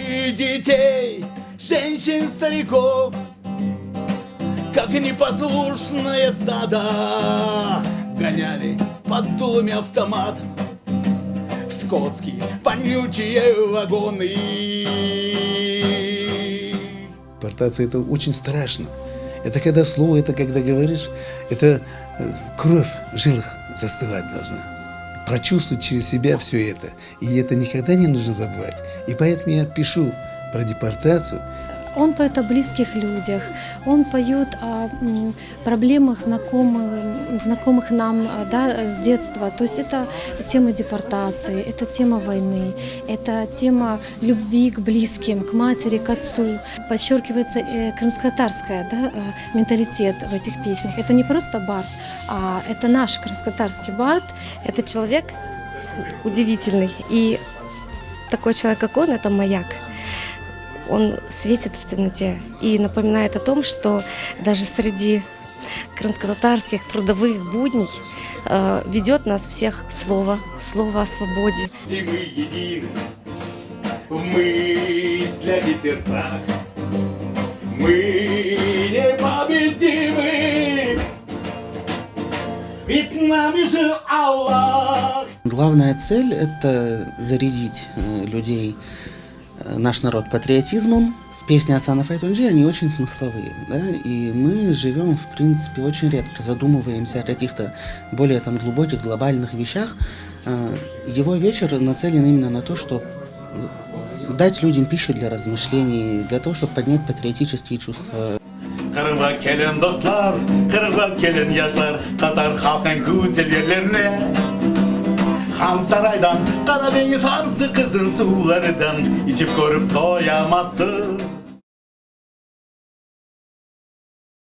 И детей, женщин, стариков, как непослушное стадо, гоняли под дулами автоматов в скотские вонючие вагоны. Депортация — это очень страшно. Это когда слово, это когда говоришь, это кровь в жилах застывать должна. Прочувствовать через себя все это. И это никогда не нужно забывать. И поэтому я пишу про депортацию. Он поет о близких людях, он поет о проблемах, знакомых нам, да, с детства. То есть это тема депортации, это тема войны, это тема любви к близким, к матери, к отцу. Подчеркивается крымско-татарский, да, менталитет в этих песнях. Это не просто бард, а это наш крымско-татарский бард. Это человек удивительный, и такой человек, как он, это маяк. Он светит в темноте и напоминает о том, что даже среди крымско-татарских трудовых будней ведет нас всех слово о свободе. И мы едины в мыслях и сердцах, мы непобедимы, ведь с нами же Аллах. Главная цель – это зарядить людей, наш народ, патриотизмом. Песни Асана Файтунжи, они очень смысловые, да? И мы живем, в принципе, очень редко задумываемся о каких-то более глубоких, глобальных вещах. Его вечер нацелен именно на то, чтобы дать людям пищу для размышлений, для того, чтобы поднять патриотические чувства. Kırıva gelen dostlar, kırıva gelen yaşlar, Katar halkın güzel yerlerine. Han Saray'dan, Karadeniz Harsı kızın sularından, içip görüp doyamazsın.